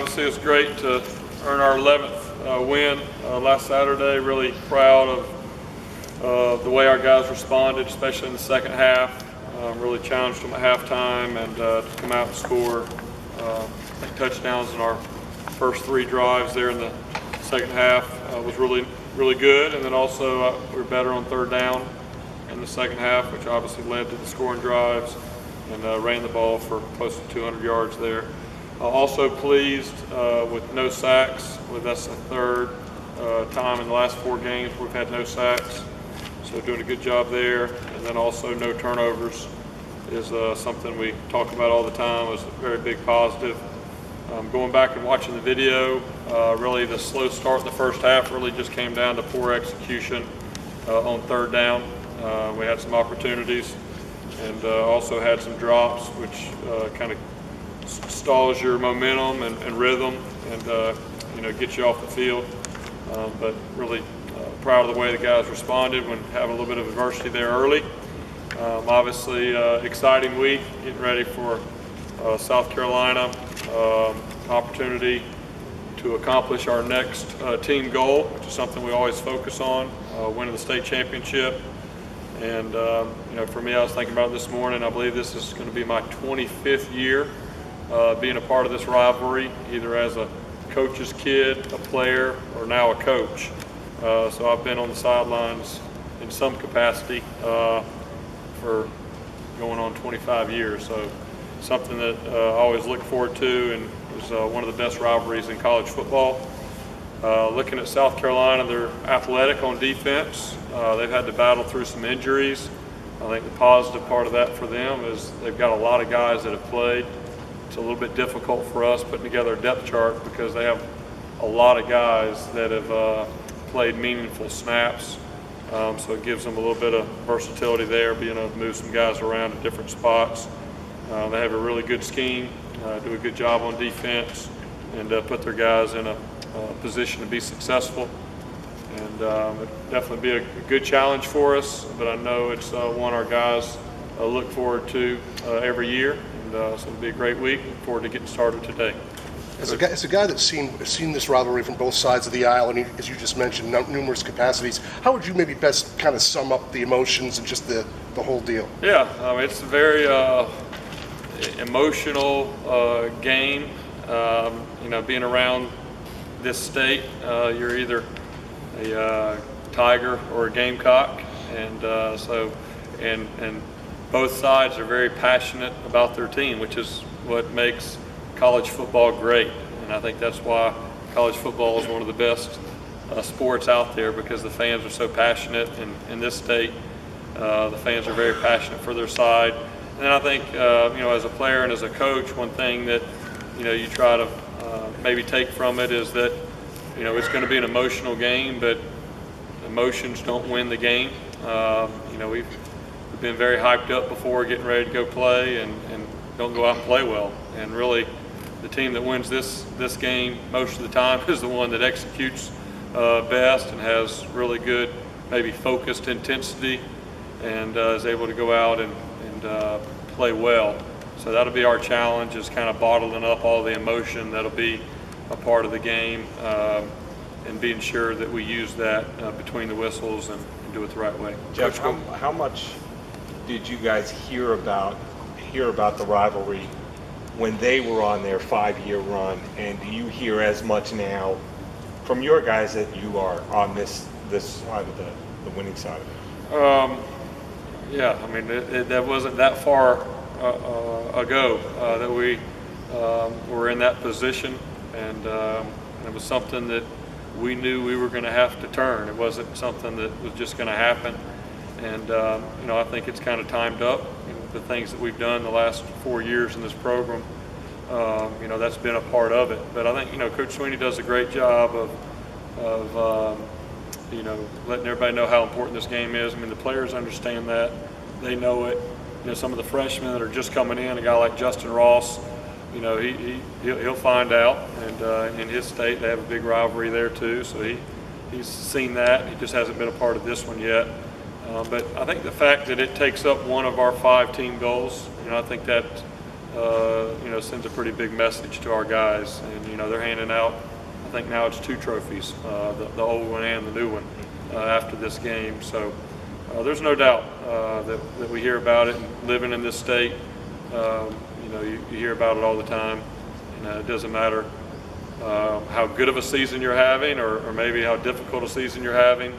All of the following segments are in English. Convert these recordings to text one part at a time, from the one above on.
obviously it's great to earn our 11th win last Saturday. Really proud of the way our guys responded, especially in the second half. Really challenged them at halftime, and to come out and score touchdowns in our first 3 drives there in the second half was really good. And then also we were better on third down in the second half, which obviously led to the scoring drives, and ran the ball for close to 200 yards there. Also pleased with no sacks. I believe that's the third time in the last 4 games we've had no sacks. So doing a good job there. And then also no turnovers is something we talk about all the time. It was a very big positive. Going back and watching the video, really the slow start in the first half really just came down to poor execution on third down. We had some opportunities, and also had some drops, which kind of stalls your momentum and rhythm, and gets you off the field. But really proud of the way the guys responded when having a little bit of adversity there early. Obviously, exciting week, getting ready for South Carolina. Opportunity to accomplish our next team goal, which is something we always focus on, winning the state championship. And for me, I was thinking about it this morning. I believe this is going to be my 25th year being a part of this rivalry, either as a coach's kid, a player, or now a coach. So I've been on the sidelines in some capacity for going on 25 years. So something that I always look forward to, and is one of the best rivalries in college football. Looking at South Carolina, they're athletic on defense. They've had to battle through some injuries. I think the positive part of that for them is they've got a lot of guys that have played. It's a little bit difficult for us putting together a depth chart because they have a lot of guys that have played meaningful snaps. So it gives them a little bit of versatility there, being able to move some guys around at different spots. They have a really good scheme, do a good job on defense, and put their guys in a position to be successful. And it'll definitely be a good challenge for us, but I know it's one our guys look forward to every year. And so it'll be a great week. Look forward to getting started today. As a guy that's seen this rivalry from both sides of the aisle, and as you just mentioned, numerous capacities, how would you maybe best kind of sum up the emotions and just the whole deal? Yeah, it's a very emotional game. Being around this state, you're either a Tiger or a Gamecock, and and both sides are very passionate about their team, which is what makes college football great. And I think that's why college football is one of the best sports out there, because the fans are so passionate. And in this state, the fans are very passionate for their side. And I think, as a player and as a coach, one thing that, you try to maybe take from it is that, it's going to be an emotional game, but emotions don't win the game. We've been very hyped up before getting ready to go play, and don't go out and play well. And really, the team that wins this game most of the time is the one that executes best and has really good, maybe focused intensity, and is able to go out and play well. So that'll be our challenge, is kind of bottling up all the emotion that'll be a part of the game, and being sure that we use that between the whistles and do it the right way. Jeff, how much did you guys hear about the rivalry when they were on their 5-year run, and do you hear as much now from your guys that you are on this side of the winning side of it? Yeah, that wasn't that far ago that we were in that position, and it was something that we knew we were going to have to turn. It wasn't something that was just going to happen. And I think it's kind of timed up. The things that we've done the last 4 years in this program, that's been a part of it. But I think Coach Sweeney does a great job of letting everybody know how important this game is. The players understand that, they know it. Some of the freshmen that are just coming in, a guy like Justin Ross, he'll find out. And in his state, they have a big rivalry there too. So he's seen that. He just hasn't been a part of this one yet. But I think the fact that it takes up one of our 5 team goals, I think that sends a pretty big message to our guys. And, they're handing out, I think now it's 2 trophies, the old one and the new one, after this game. So there's no doubt that we hear about it. And living in this state, you hear about it all the time. It doesn't matter how good of a season you're having or maybe how difficult a season you're having.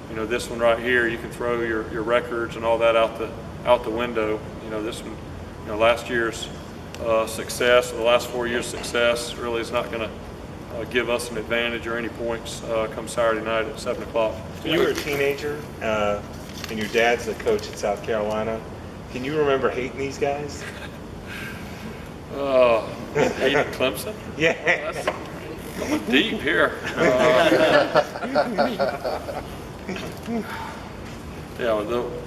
This one right here, you can throw your records and all that out the window. This one, last year's success, or the last 4 years' success, really is not going to give us an advantage or any points come Saturday night at 7 o'clock. When you were a teenager and your dad's the coach at South Carolina, can you remember hating these guys? Hating Clemson? Yeah. That's going deep here.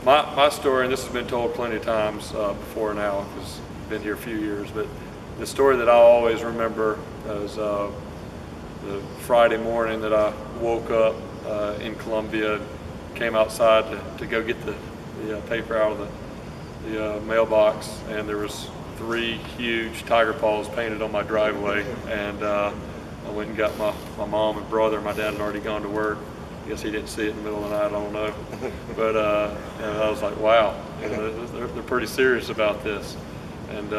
My story, and this has been told plenty of times before now, because I've been here a few years, but the story that I always remember is the Friday morning that I woke up in Columbia, came outside to go get the paper out of the mailbox, and there was 3 huge tiger paws painted on my driveway, and I went and got my mom and brother. My dad had already gone to work. I guess he didn't see it in the middle of the night, I don't know. But I was like, wow, they're pretty serious about this. And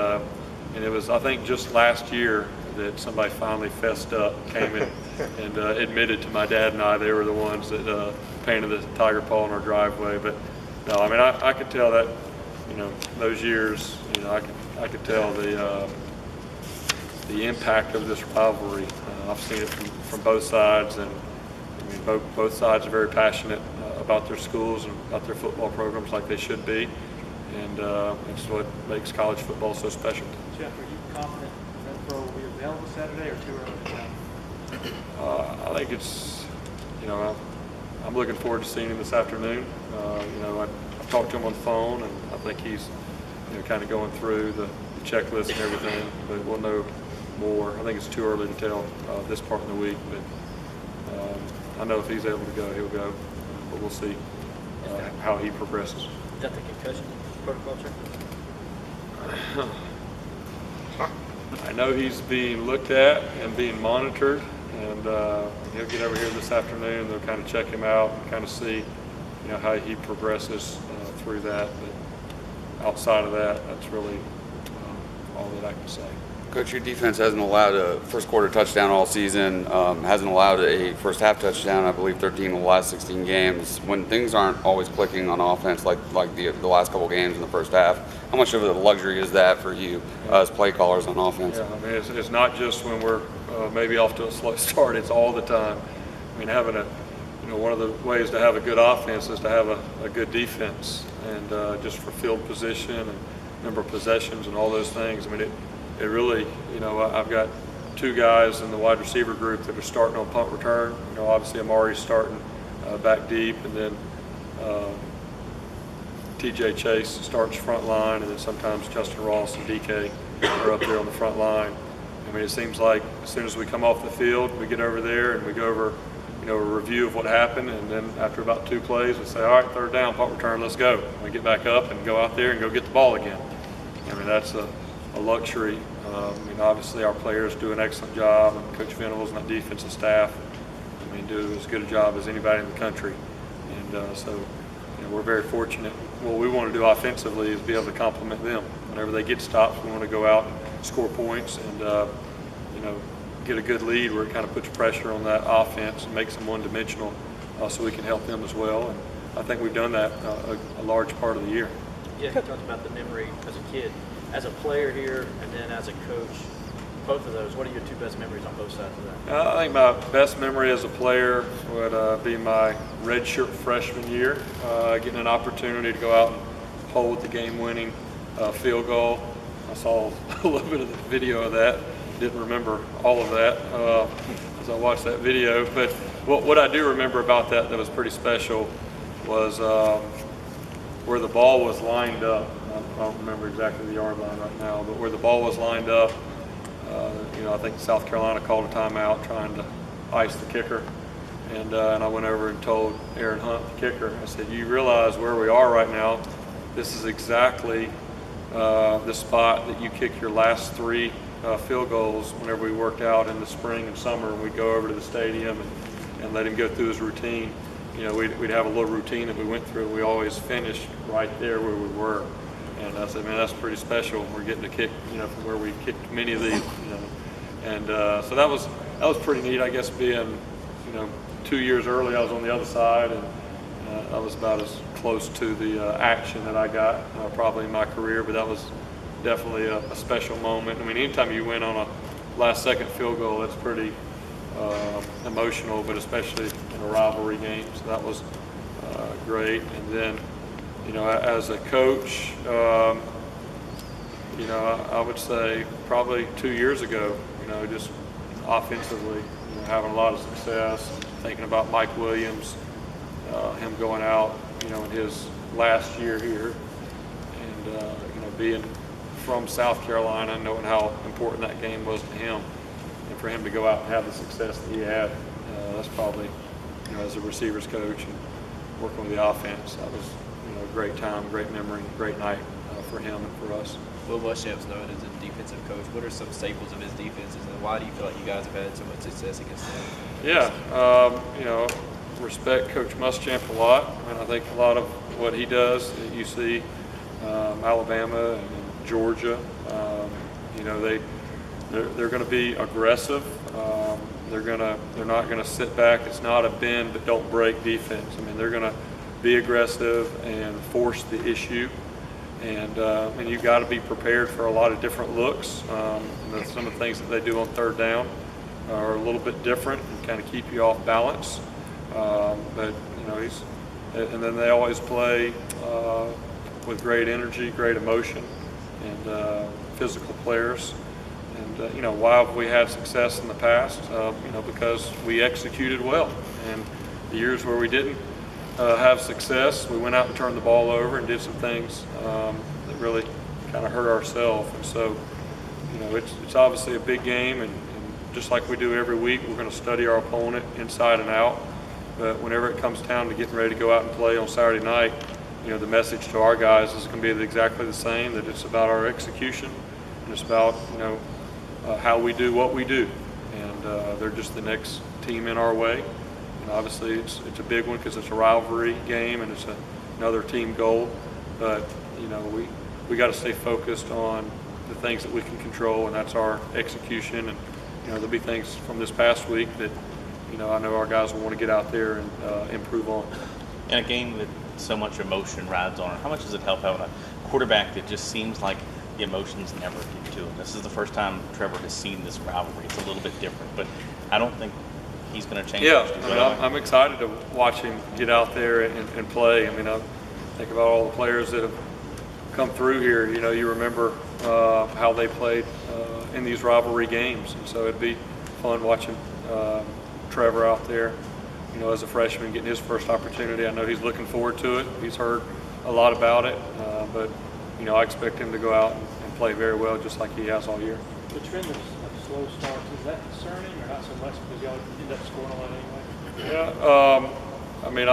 it was, I think, just last year that somebody finally fessed up, came in and admitted to my dad and I they were the ones that painted the tiger paw on our driveway. But no, I mean, I could tell that, those years, I could tell the impact of this rivalry. I've seen it from both sides, and I mean, both sides are very passionate about their schools and about their football programs, like they should be, and it's what makes college football so special. Jeff, are you confident Renfro will be available Saturday, or too early to tell? I think it's, I'm looking forward to seeing him this afternoon. I've talked to him on the phone, and I think he's, kind of going through the checklist and everything, but we'll know more. I think it's too early to tell this part of the week, but I know if he's able to go, he'll go, but we'll see how he progresses. Is that the concussion protocol check? I know he's being looked at and being monitored, and he'll get over here this afternoon. They'll kind of check him out and kind of see, how he progresses through that. But outside of that, that's really all that I can say. Coach, your defense hasn't allowed a first quarter touchdown all season, hasn't allowed a first half touchdown, I believe 13 of the last 16 games. When things aren't always clicking on offense like the last couple games in the first half, how much of a luxury is that for you as play callers on offense? Yeah, I mean, it's not just when we're maybe off to a slow start, it's all the time. I mean, having one of the ways to have a good offense is to have a good defense, and just for field position and number of possessions and all those things. I mean, it really, I've got 2 guys in the wide receiver group that are starting on punt return. Obviously Amari's starting back deep, and then TJ Chase starts front line, and then sometimes Justin Ross and DK are up there on the front line. I mean, it seems like as soon as we come off the field, we get over there and we go over, a review of what happened, and then after about 2 plays, we say, all right, 3rd down, punt return, let's go. And we get back up and go out there and go get the ball again. I mean, that's a luxury. Obviously our players do an excellent job, and Coach Venables and that defensive staff, do as good a job as anybody in the country. And so, we're very fortunate. What we want to do offensively is be able to complement them. Whenever they get stops, we want to go out and score points and, get a good lead where it kind of puts pressure on that offense and makes them one-dimensional, so we can help them as well. And I think we've done that a large part of the year. Yeah, you talked about the memory as a kid. As a player here and then as a coach, both of those, what are your 2 best memories on both sides of that? I think my best memory as a player would be my redshirt freshman year, getting an opportunity to go out and hold the game-winning field goal. I saw a little bit of the video of that. Didn't remember all of that as I watched that video. But what I do remember about that was pretty special was where the ball was lined up. I don't remember exactly the yard line right now, but where the ball was lined up, I think South Carolina called a timeout trying to ice the kicker. And I went over and told Aaron Hunt, the kicker, I said, you realize where we are right now, this is exactly the spot that you kick your last 3 field goals whenever we worked out in the spring and summer, and we'd go over to the stadium and let him go through his routine. You know, we'd have a little routine that we went through, and we always finished right there where we were. And I said, man, that's pretty special. We're getting to kick, you know, from where we kicked many of these, you know. And so that was pretty neat. I guess being, you know, 2 years early, I was on the other side, and I was about as close to the action that I got probably in my career. But that was definitely a special moment. I mean, anytime you win on a last-second field goal, that's pretty emotional, but especially in a rivalry game. So that was great. And then, you know, as a coach, you know, I would say probably 2 years ago, you know, just offensively, you know, having a lot of success, thinking about Mike Williams, him going out, you know, in his last year here, and, you know, being from South Carolina, knowing how important that game was to him, and for him to go out and have the success that he had, that's probably, you know, as a receivers coach and working with the offense, that was, you know, a great time, great memory, great night for him and for us. Will Muschamp's known as a defensive coach. What are some staples of his defenses, and why do you feel like you guys have had so much success against them? Yeah, you know, respect Coach Muschamp a lot, and I think a lot of what he does, you see Alabama and Georgia, you know, they're going to be aggressive. They're not going to sit back. It's not a bend but don't break defense. I mean, they're going to be aggressive and force the issue. And you've got to be prepared for a lot of different looks. Some of the things that they do on third down are a little bit different and kind of keep you off balance. But you know, and then they always play with great energy, great emotion, and physical players. And you know, why have we had success in the past? You know, because we executed well. And the years where we didn't have success, we went out and turned the ball over and did some things that really kind of hurt ourselves. And so, you know, it's obviously a big game, and just like we do every week, we're going to study our opponent inside and out. But whenever it comes down to getting ready to go out and play on Saturday night, you know, the message to our guys is going to be exactly the same, that it's about our execution, and it's about, you know, how we do what we do. And they're just the next team in our way. And obviously, it's a big one because it's a rivalry game and it's another team goal. But you know, we got to stay focused on the things that we can control, and that's our execution. And you know, there'll be things from this past week that, you know, I know our guys will want to get out there and improve on. In a game that so much emotion rides on it, how much does it help having a quarterback that just seems like the emotions never get to him? This is the first time Trevor has seen this rivalry. It's a little bit different, but I don't think he's going to change. Yeah, I mean, I'm excited to watch him get out there and play. I mean, I think about all the players that have come through here. You know, you remember how they played in these rivalry games, and so it'd be fun watching Trevor out there, you know, as a freshman getting his first opportunity. I know he's looking forward to it. He's heard a lot about it, but you know, I expect him to go out and play very well, just like he has all year. The trend of slow starts, is that concerning or not so much because y'all end up scoring a lot anyway? Yeah, I mean,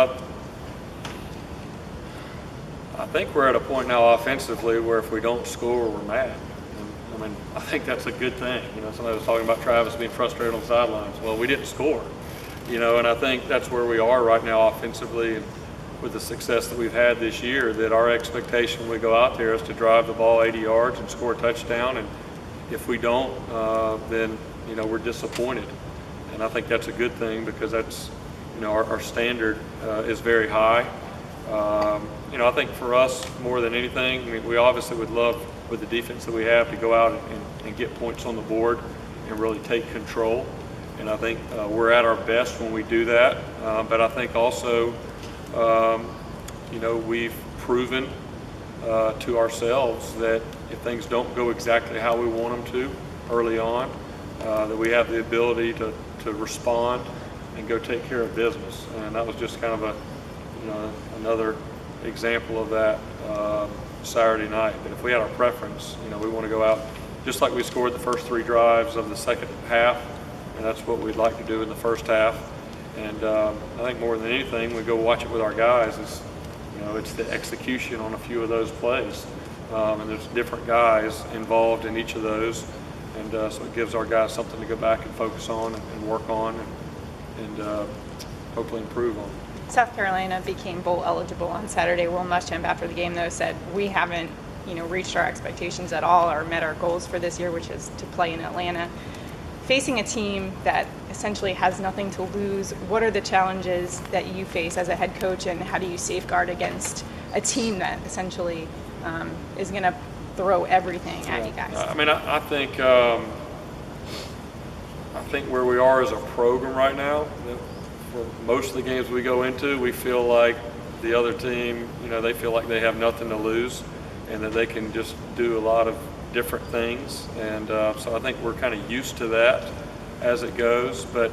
I think we're at a point now offensively where if we don't score, we're mad. And, I mean, I think that's a good thing. You know, somebody was talking about Travis being frustrated on the sidelines. Well, we didn't score, you know, and I think that's where we are right now offensively, and with the success that we've had this year, that our expectation when we go out there is to drive the ball 80 yards and score a touchdown. And if we don't, then, you know, we're disappointed. And I think that's a good thing because that's, you know, our standard is very high. You know, I think for us, more than anything, I mean, we obviously would love, with the defense that we have, to go out and get points on the board and really take control. And I think we're at our best when we do that. But I think also, you know, we've proven to ourselves that if things don't go exactly how we want them to early on, that we have the ability to respond and go take care of business. And that was just kind of a, you know, another example of that Saturday night. But if we had our preference, you know, we want to go out just like we scored the first 3 drives of the second half, and that's what we'd like to do in the first half. And I think more than anything, we go watch it with our guys. Is, you know, it's the execution on a few of those plays. and there's different guys involved in each of those, and so it gives our guys something to go back and focus on and work on and hopefully improve on. South Carolina became bowl eligible on Saturday. Will Muschamp, after the game, though, said we haven't, reached our expectations at all or met our goals for this year, which is to play in Atlanta. Facing a team that essentially has nothing to lose, what are the challenges that you face as a head coach, and how do you safeguard against a team that essentially is going to throw everything at you guys? I mean, I think where we are as a program right now, for most of the games we go into, we feel like the other team, they feel like they have nothing to lose and that they can just do a lot of different things. And so I think we're kind of used to that as it goes. But,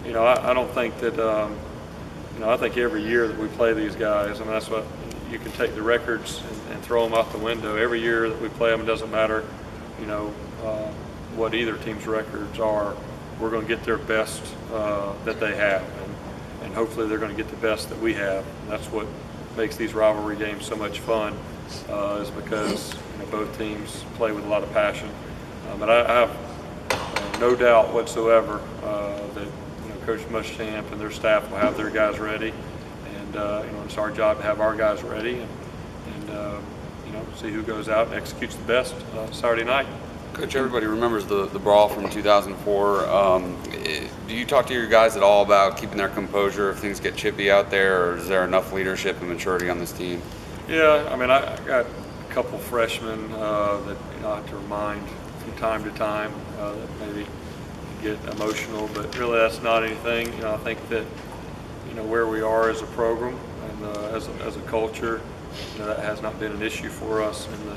I don't think that, I think every year that we play these guys, I mean, that's what you can take the records and throw them out the window. Every year that we play them, it doesn't matter, what either team's records are, we're going to get their best that they have. And hopefully they're going to get the best that we have. And that's what makes these rivalry games so much fun, is because both teams play with a lot of passion. But I have no doubt whatsoever that Coach Muschamp and their staff will have their guys ready, and it's our job to have our guys ready, and see who goes out and executes the best Saturday night. Coach, everybody remembers the brawl from 2004. Do you talk to your guys at all about keeping their composure if things get chippy out there, or is there enough leadership and maturity on this team? Yeah, I mean, I got a couple freshmen that I have to remind from time to time that maybe get emotional, but really that's not anything. I think that where we are as a program and as a culture, that has not been an issue for us in the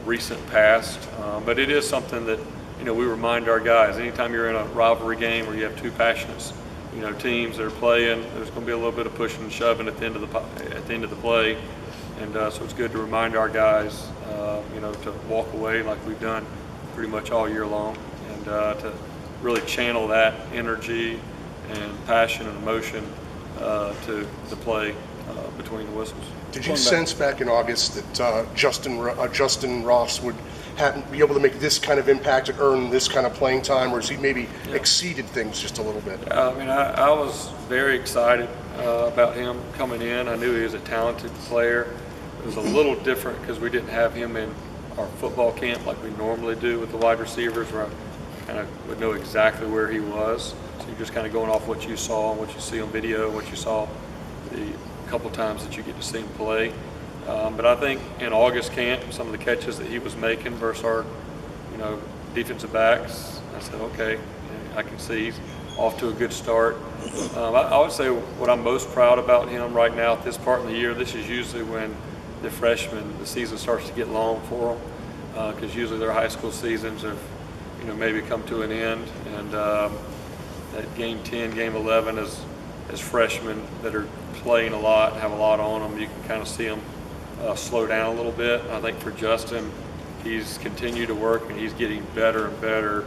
recent past, but it is something that we remind our guys. Anytime you're in a rivalry game where you have two passionate teams that are playing, there's going to be a little bit of pushing and shoving at the end of the play, and so it's good to remind our guys to walk away like we've done pretty much all year long, and to really channel that energy and passion and emotion to the play between the whistles. Did you sense back in August that Justin Ross would be able to make this kind of impact and earn this kind of playing time, or has he maybe exceeded things just a little bit? I mean, I was very excited about him coming in. I knew he was a talented player. It was a little different because we didn't have him in our football camp like we normally do with the wide receivers, where I kind of would know exactly where he was. So you're just kind of going off what you saw and what you see on video, what you saw the couple times that you get to see him play. But I think in August camp, some of the catches that he was making versus our, defensive backs, I said, okay, I can see he's off to a good start. I would say what I'm most proud about him right now at this part in the year, this is usually when the freshmen, the season starts to get long for them, because usually their high school seasons have, maybe come to an end, and that game 10, game 11 as freshmen that are playing a lot, have a lot on them, you can kind of see them slow down a little bit. I think for Justin, he's continued to work and he's getting better and better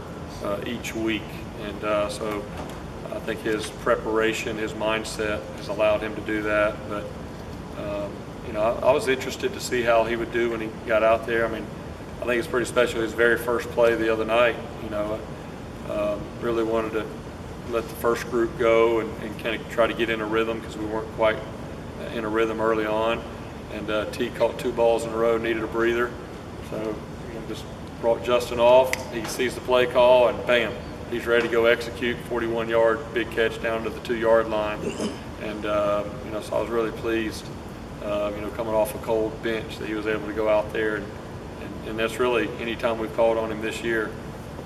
each week, and so I think his preparation, his mindset has allowed him to do that. But I was interested to see how he would do when he got out there. I mean, I think it's pretty special. His very first play the other night, really wanted to let the first group go and kind of try to get in a rhythm, because we weren't quite in a rhythm early on. And T caught 2 balls in a row, needed a breather. So just brought Justin off. He sees the play call, and bam, he's ready to go execute. 41-yard big catch down to the 2-yard line. And so I was really pleased, coming off a cold bench, that he was able to go out there. And that's really, anytime we've called on him this year,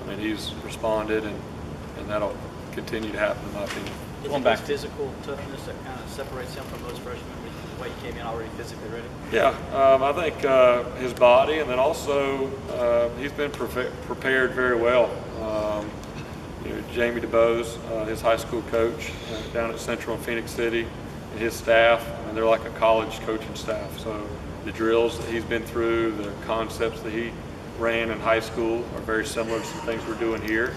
I mean, he's responded, and that'll continue to happen, in my opinion. Going back, physical toughness that kind of separates him from those freshmen, the way he came in already physically ready? Yeah, I think his body, and then also he's been prepared very well. Jamie DeBose, his high school coach down at Central in Phoenix City, and his staff, and they're like a college coaching staff. So the drills that he's been through, the concepts that he ran in high school are very similar to some things we're doing here.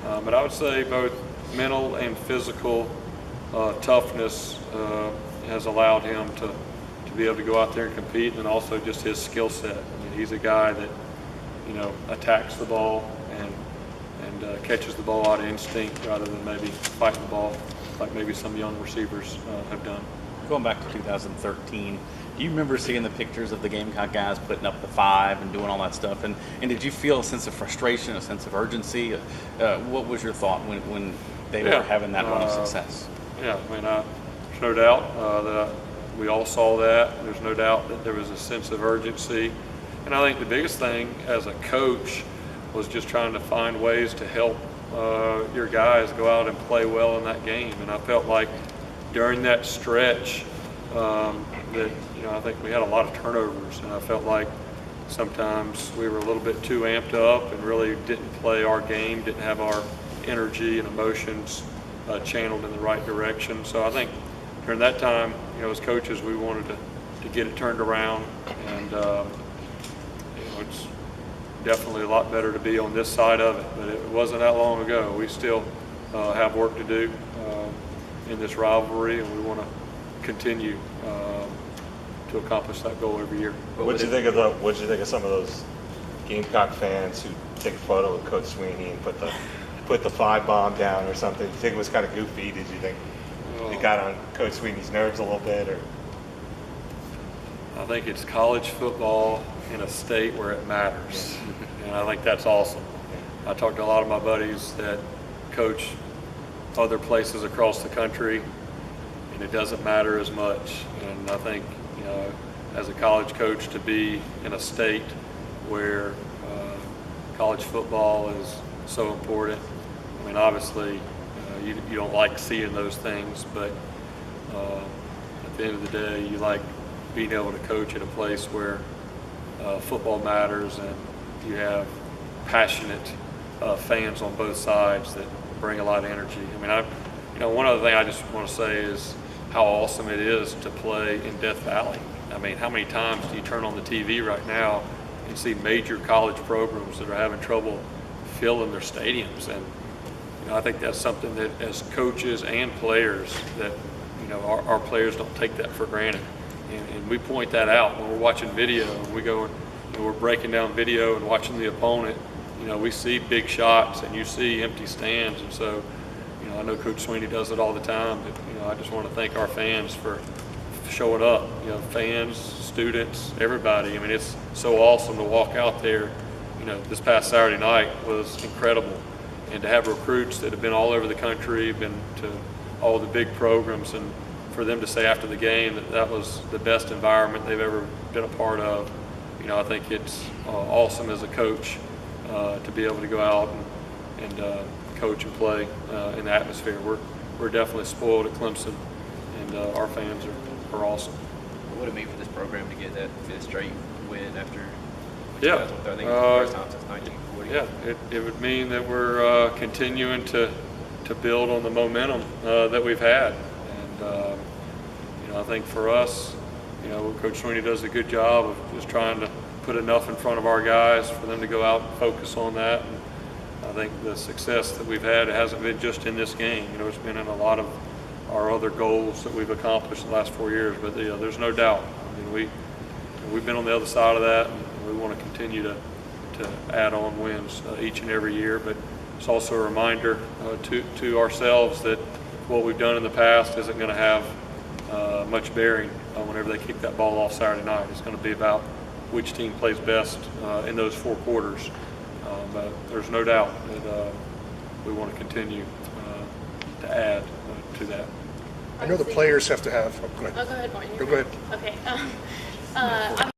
But I would say both mental and physical toughness has allowed him to be able to go out there and compete, and also just his skill set. He's a guy that, you know, attacks the ball and catches the ball out of instinct rather than maybe fighting the ball like maybe some young receivers have done. Going back to 2013, do you remember seeing the pictures of the Gamecock guys putting up the 5 and doing all that stuff? And did you feel a sense of frustration, a sense of urgency? What was your thought when they were having that run of success? Yeah, I mean, there's no doubt that we all saw that. There's no doubt that there was a sense of urgency. And I think the biggest thing as a coach was just trying to find ways to help your guys go out and play well in that game. And I felt like during that stretch that, you know, I think we had a lot of turnovers, and I felt like sometimes we were a little bit too amped up and really didn't play our game, didn't have our energy and emotions channeled in the right direction. So I think during that time, you know, as coaches, we wanted to get it turned around, and you know, it's definitely a lot better to be on this side of it, but it wasn't that long ago. We still have work to do in this rivalry, and we want to continue to accomplish that goal every year. What did you think of some of those Gamecock fans who take a photo with Coach Sweeney and put the 5 bomb down or something? Did you think it was kind of goofy? Did you think it got on Coach Sweeney's nerves a little bit? Or I think it's college football in a state where it matters, and I think that's awesome. I talked to a lot of my buddies that coach other places across the country, and it doesn't matter as much. And I think, you know, as a college coach, to be in a state where college football is so important. I mean, obviously, you don't like seeing those things, but at the end of the day, you like being able to coach at a place where football matters, and you have passionate fans on both sides that bring a lot of energy. I mean, you know, one other thing I just want to say is how awesome it is to play in Death Valley. I mean, how many times do you turn on the TV right now and see major college programs that are having trouble filling their stadiums? And you know, I think that's something that as coaches and players that, you know, our players don't take that for granted. And we point that out when we're watching video, and we go and, you know, we're breaking down video and watching the opponent. You know, we see big shots and you see empty stands, and so, you know, I know Coach Sweeney does it all the time, but, you know, I just want to thank our fans for showing up. You know, fans, students, everybody. I mean, it's so awesome to walk out there. You know, this past Saturday night was incredible, and to have recruits that have been all over the country, been to all the big programs, and for them to say after the game that that was the best environment they've ever been a part of. You know, I think it's awesome as a coach to be able to go out and coach and play in the atmosphere. We're definitely spoiled at Clemson, and our fans are awesome. What would it mean for this program to get that 5th straight win after? Yeah, I think it's the first time since 1940. Yeah, it would mean that we're continuing to build on the momentum that we've had. And you know, I think for us, you know, Coach Sweeney does a good job of just trying to put enough in front of our guys for them to go out and focus on that. And I think the success that we've had, it hasn't been just in this game. You know, it's been in a lot of our other goals that we've accomplished the last 4 years. But you know, there's no doubt. I mean, we've been on the other side of that, and we want to continue to add on wins each and every year. But it's also a reminder to ourselves that what we've done in the past isn't going to have much bearing whenever they kick that ball off Saturday night. It's going to be about which team plays best in those 4 quarters. But there's no doubt that we want to continue to add to that. I know the players have to have. Oh, go ahead. Oh, go ahead, Martin. Go ahead. Okay.